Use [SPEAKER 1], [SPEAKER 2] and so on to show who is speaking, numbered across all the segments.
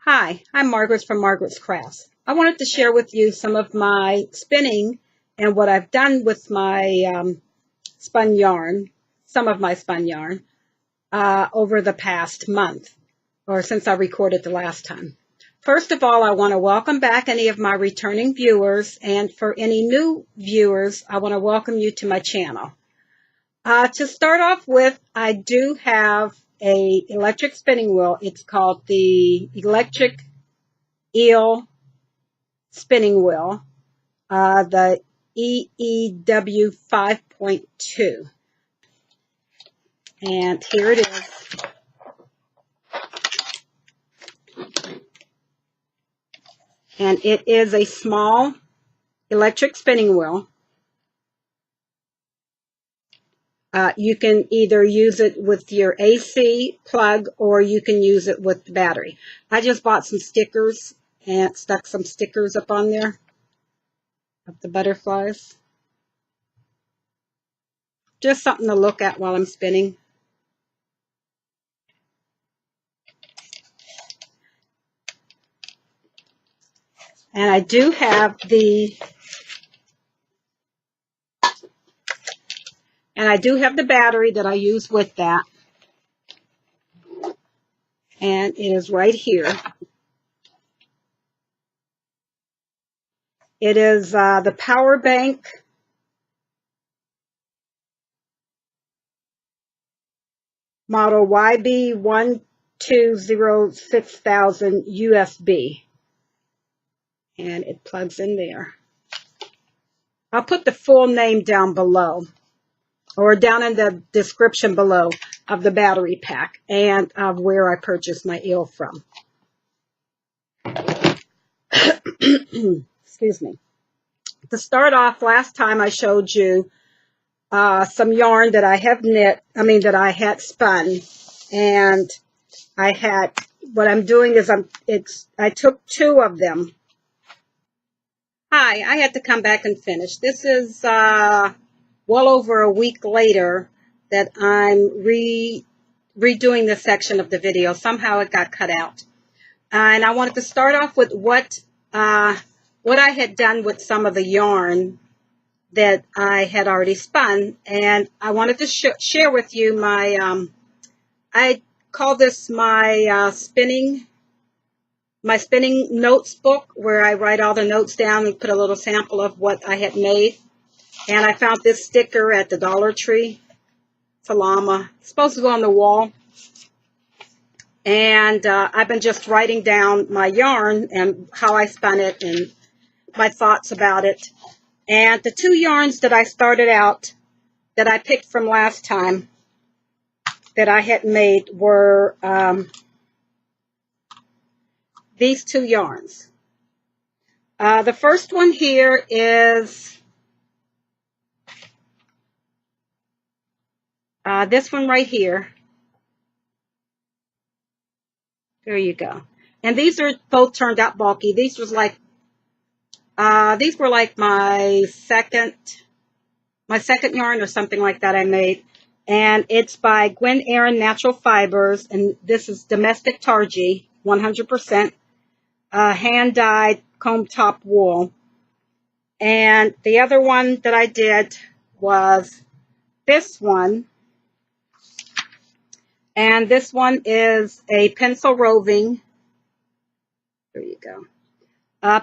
[SPEAKER 1] Hi, I'm Margaret from Margaret's Crafts. I wanted to share with you some of my spinning and what I've done with my spun yarn, some of my spun yarn, over the past month or since I recorded the last time. First of all, I want to welcome back any of my returning viewers, and for any new viewers, I want to welcome you to my channel. To start off with, I do have a electric spinning wheel. It's called the Electric Eel spinning wheel, the EEW 5.2. And here it is. And it is a small electric spinning wheel. You can either use it with your AC plug or you can use it with the battery. I just bought some stickers and stuck some stickers up on there of the butterflies. Just something to look at while I'm spinning. And I do have the battery that I use with that. And it is right here. It is the Power Bank model YB1206,000 USB. And it plugs in there. I'll put the full name down below, or down in the description below, of the battery pack and of where I purchased my eel from. Excuse me. To start off, last time I showed you some yarn that I have that I had spun, and what I'm doing is I took two of them. Hi, I had to come back and finish. This is well over a week later that I'm redoing this section of the video. Somehow it got cut out. And I wanted to start off with what I had done with some of the yarn that I had already spun. And I wanted to share with you my, I call this my spinning notes book, where I write all the notes down and put a little sample of what I had made. And I found this sticker at the Dollar Tree. It's a llama. It's supposed to go on the wall. And I've been just writing down my yarn and how I spun it and my thoughts about it. And the two yarns that I started out, that I picked from last time, that I had made were these two yarns. The first one here is this one right here. There you go. And these are both turned out bulky. These were like my second yarn or something like that I made. And it's by Gwen Erin Natural Fibers, and this is domestic targee, 100%. Hand-dyed comb top wool. And the other one that I did was this one. And this one is a pencil roving. There you go.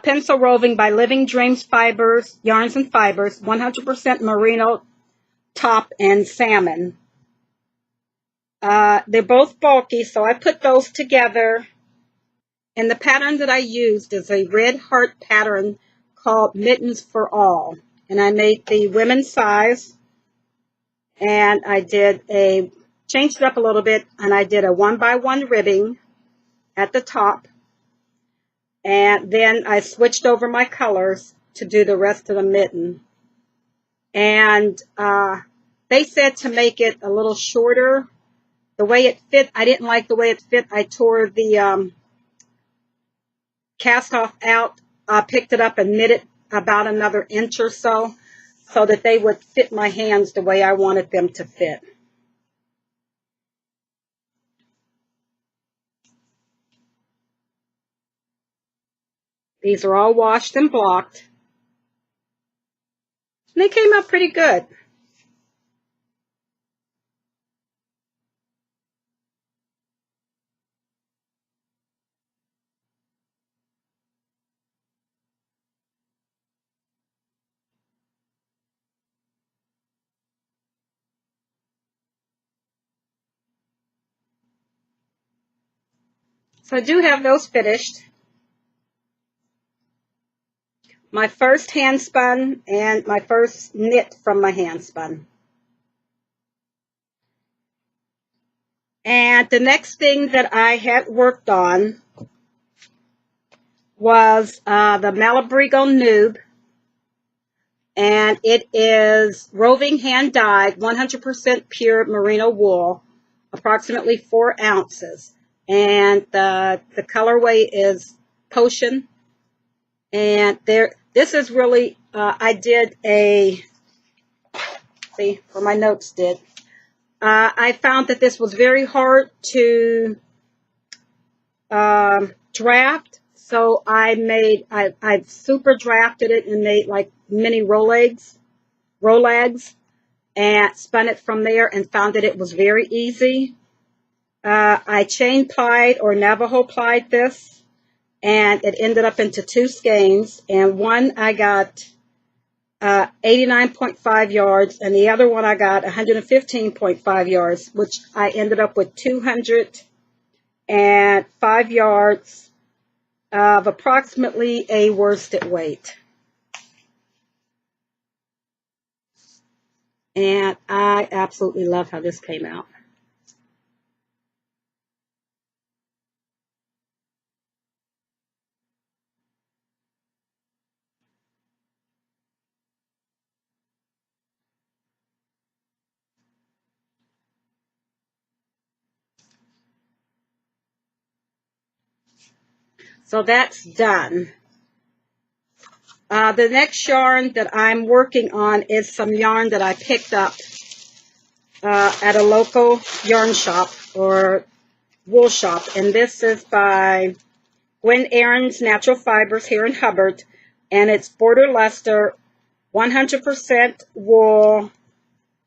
[SPEAKER 1] Pencil roving by Living Dreams Fibers, Yarns and Fibers, 100% merino top and salmon. They're both bulky, so I put those together. And the pattern that I used is a red heart pattern called Mittens for All. And I made the women's size. And I changed it up a little bit, and I did a 1x1 ribbing at the top. And then I switched over my colors to do the rest of the mitten. And they said to make it a little shorter. The way it fit, I didn't like the way it fit. I tore the cast off out, picked it up and knit it about another inch or so that they would fit my hands the way I wanted them to fit. These are all washed and blocked. And they came out pretty good. So I do have those finished. My first hand spun and my first knit from my hand spun. And the next thing that I had worked on was the Malabrigo Noob. And it is roving hand dyed, 100% pure merino wool, approximately 4 ounces. And the colorway is Potion. And this is really, I did see where my notes did. I found that this was very hard to draft. So I super drafted it and made like mini Rolags, and spun it from there and found that it was very easy. I chain plied or Navajo plied this, and it ended up into 2 skeins, and one I got 89.5 yards, and the other one I got 115.5 yards, which I ended up with 205 yards of approximately a worsted weight. And I absolutely love how this came out. So that's done. The next yarn that I'm working on is some yarn that I picked up at a local yarn shop or wool shop. And this is by Gwen Aaron's Natural Fibers here in Hubbard. And it's Border Leicester 100% wool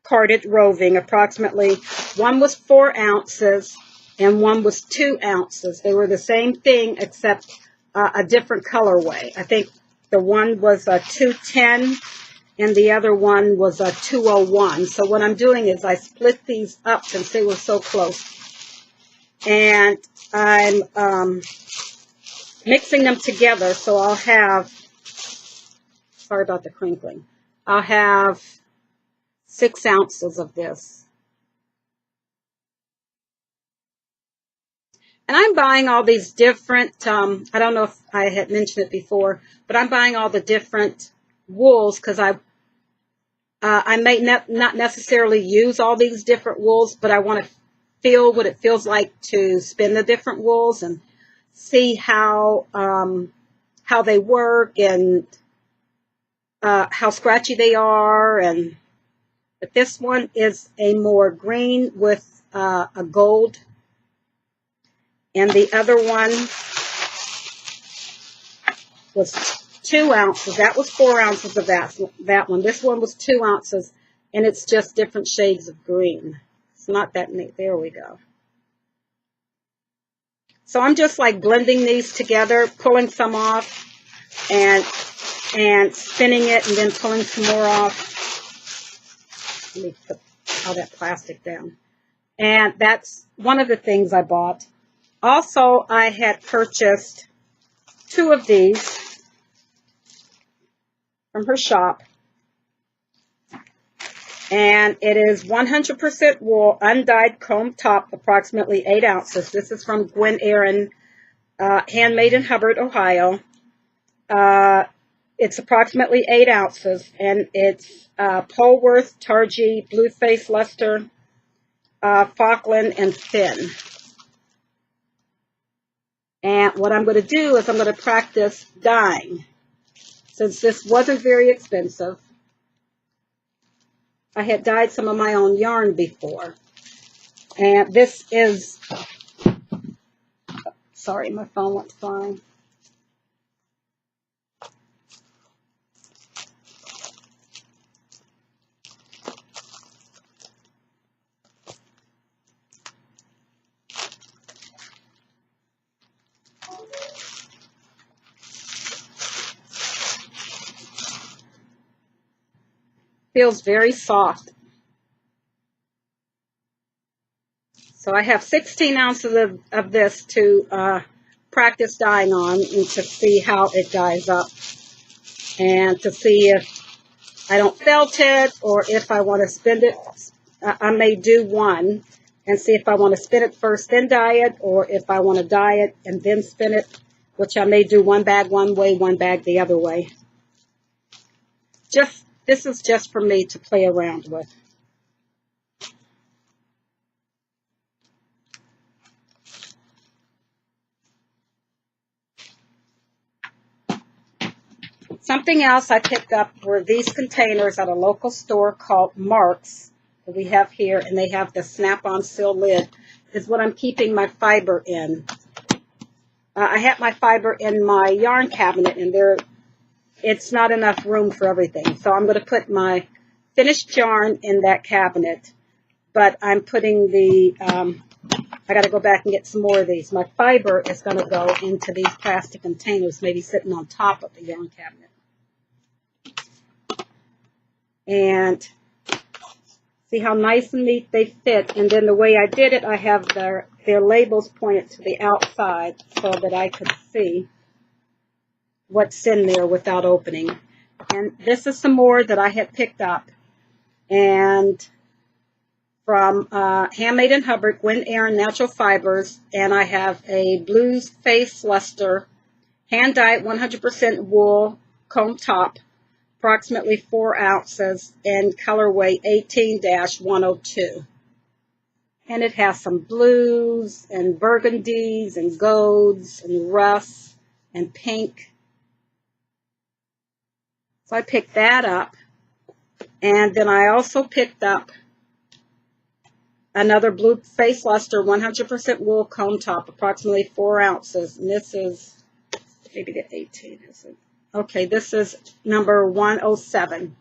[SPEAKER 1] carded roving. Approximately one was 4 ounces and one was 2 ounces. They were the same thing except a different colorway. I think the one was a 210 and the other one was a 201. So what I'm doing is I split these up since they were so close. And I'm mixing them together. So I'll have, sorry about the crinkling, I'll have 6 ounces of this. And I'm buying all these different, I don't know if I had mentioned it before, but I'm buying all the different wools because I may not necessarily use all these different wools, but I want to feel what it feels like to spin the different wools and see how they work and how scratchy they are. And but this one is a more green with a gold. And the other one was 2 ounces. That was 4 ounces of that one. This one was 2 ounces, and it's just different shades of green. It's not that neat. There we go. So I'm just like blending these together, pulling some off, and spinning it, and then pulling some more off. Let me put all that plastic down. And that's one of the things I bought. Also, I had purchased 2 of these from her shop. And it is 100% wool, undyed comb top, approximately 8 ounces. This is from Gwen Aaron, handmade in Hubbard, Ohio. It's approximately 8 ounces, and it's Polworth, Targhee, Blueface, Leicester, Falkland, and Finn. And what I'm going to do is I'm going to practice dyeing. Since this wasn't very expensive, I had dyed some of my own yarn before. And this is, sorry, my phone went flying. Feels very soft. So I have 16 ounces of this to practice dyeing on and to see how it dyes up and to see if I don't felt it or if I want to spin it. I may do one and see if I want to spin it first, then dye it, or if I want to dye it and then spin it, which I may do one bag one way, one bag the other way. This is just for me to play around with. Something else I picked up were these containers at a local store called Marks that we have here, and they have the snap-on seal lid. Is what I'm keeping my fiber in. I have my fiber in my yarn cabinet, and it's not enough room for everything. So I'm going to put my finished yarn in that cabinet, but I'm putting I got to go back and get some more of these. My fiber is going to go into these plastic containers, maybe sitting on top of the yarn cabinet. And see how nice and neat they fit. And then the way I did it, I have their labels pointed to the outside so that I could see what's in there without opening. And this is some more that I had picked up. And from Handmade in Hubbard, Gwen Erin Natural Fibers. And I have a Blues Face Luster, hand-dyed 100% wool comb top, approximately 4 ounces, in colorway 18-102. And it has some blues and burgundies and golds and rusts and pink. So I picked that up. And then I also picked up another Blue Face Luster 100% wool comb top, approximately 4 ounces. And this is, maybe the 18, is it? Okay, this is number 107.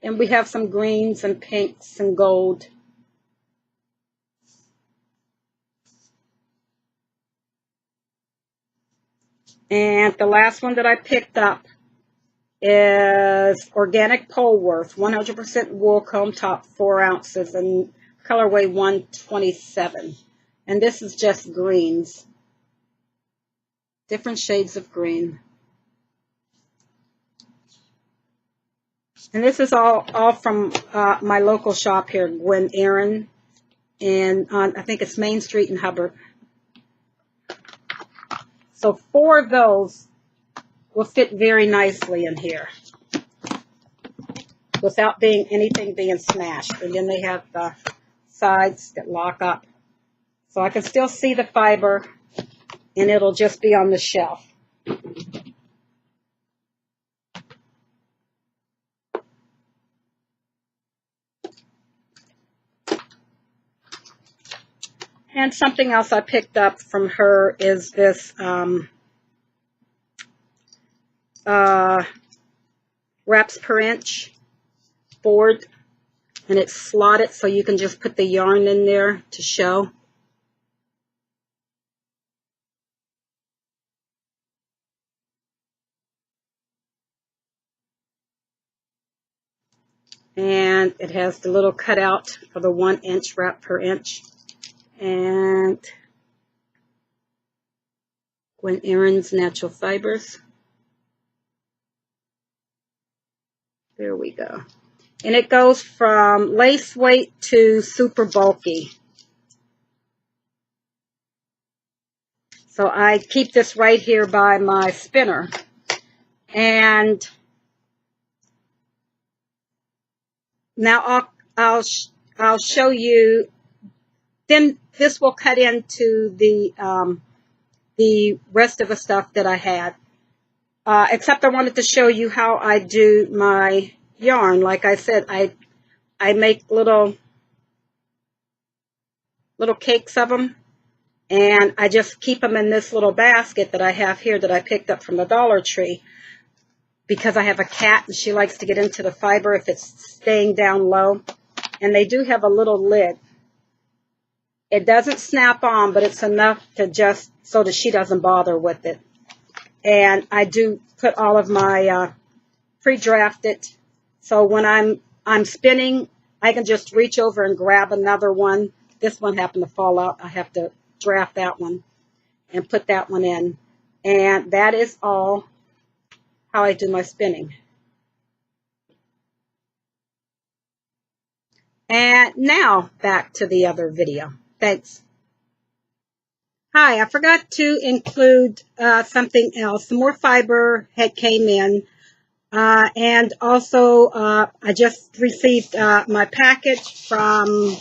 [SPEAKER 1] And we have some greens and pinks and gold. And the last one that I picked up is Organic Polworth, 100% wool comb top, 4 ounces, and colorway 127. And this is just greens. Different shades of green. And this is all from my local shop here, Gwen Erin, and on, I think it's Main Street in Hubbard. So 4 of those will fit very nicely in here without anything being smashed. And then they have the sides that lock up. So I can still see the fiber, and it'll just be on the shelf. And something else I picked up from her is this wraps per inch board, and it's slotted so you can just put the yarn in there to show. And it has the little cutout for the 1 inch wrap per inch. And Gwen Erin's Natural Fibers. There we go. And it goes from lace weight to super bulky. So I keep this right here by my spinner. And now I'll show you. Then this will cut into the rest of the stuff that I had. Except I wanted to show you how I do my yarn. Like I said, I make little cakes of them, and I just keep them in this little basket that I have here that I picked up from the Dollar Tree, because I have a cat and she likes to get into the fiber if it's staying down low. And they do have a little lid. It doesn't snap on, but it's enough to just so that she doesn't bother with it. And I do put all of my pre-drafted, so when I'm I'm spinning, I can just reach over and grab another one. This one happened to fall out. I have to draft that one and put that one in. And that is all how I do my spinning. And now back to the other video. Thanks. Hi, I forgot to include something else. Some more fiber had came in. And also, I just received my package from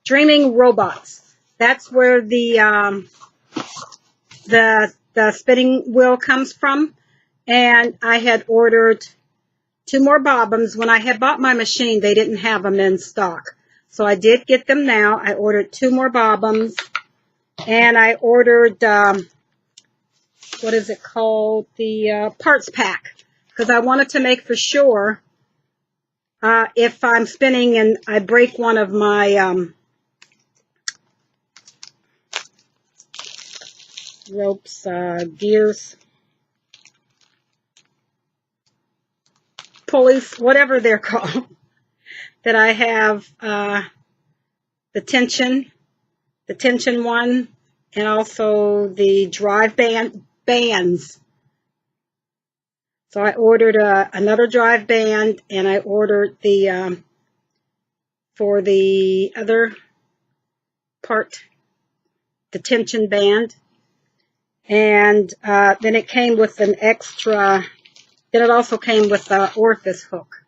[SPEAKER 1] Dreaming Robots. That's where the spinning wheel comes from. And I had ordered 2 more bobbins. When I had bought my machine, they didn't have them in stock. So I did get them now. I ordered 2 more bobbins. And I ordered, what is it called? The parts pack. Because I wanted to make for sure if I'm spinning and I break one of my ropes, gears, pulleys, whatever they're called, that I have the tension one, and also the drive bands. So I ordered another drive band, and I ordered the for the other part, the tension band, and then it came with an extra. Then it also came with the orifice hook.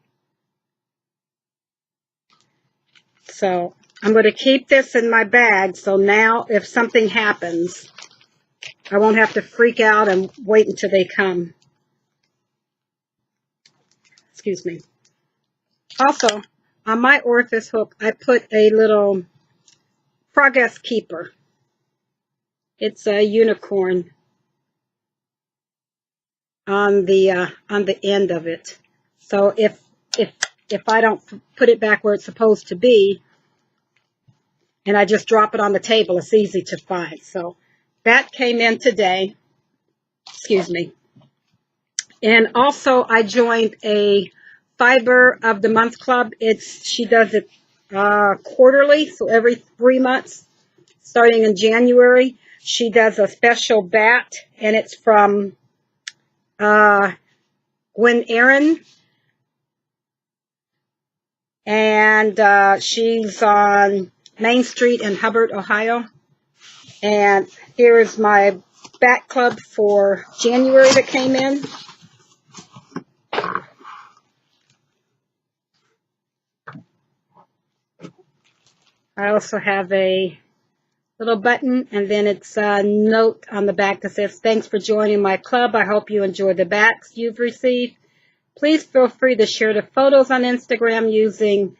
[SPEAKER 1] So I'm going to keep this in my bag, so now if something happens, I won't have to freak out and wait until they come. Excuse me. Also, on my orifice hook, I put a little progress keeper. It's a unicorn on the end of it. So if I don't put it back where it's supposed to be, and I just drop it on the table, it's easy to find. So that came in today. Excuse me. And also I joined a Fiber of the Month club. She does it quarterly, so every 3 months, starting in January. She does a special bat, and it's from Gwen Aaron. And she's on Main Street in Hubbard, Ohio. And here's my bat club for January that came in. I also have a little button, and then it's a note on the back that says, "Thanks for joining my club. I hope you enjoy the bats you've received. Please feel free to share the photos on Instagram using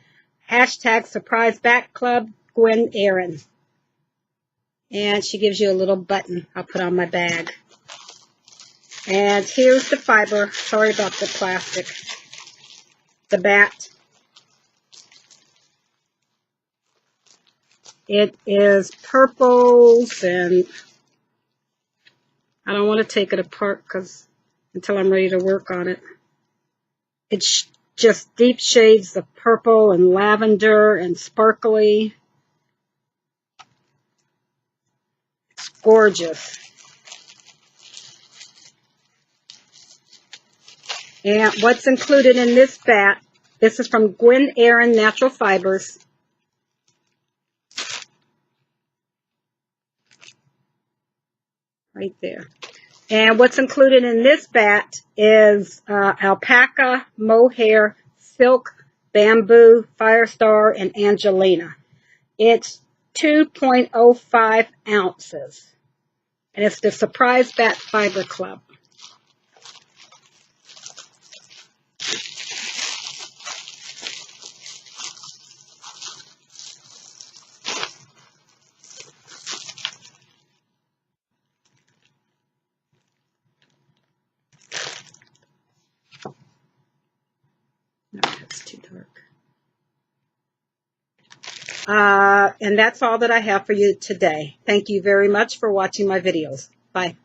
[SPEAKER 1] #SurpriseBatClub Gwen Aaron." And she gives you a little button I'll put on my bag. And here's the fiber. Sorry about the plastic. The bat. It is purples, and I don't want to take it apart until I'm ready to work on it. It's just deep shades of purple and lavender and sparkly. It's gorgeous. And what's included in this bat, this is from Gwen Aaron Natural Fibers. Right there. And what's included in this bat is alpaca, mohair, silk, bamboo, Firestar, and Angelina. It's 2.05 ounces. And it's the Surprise Bat Fiber Club. No, that's too dark. And that's all that I have for you today. Thank you very much for watching my videos. Bye.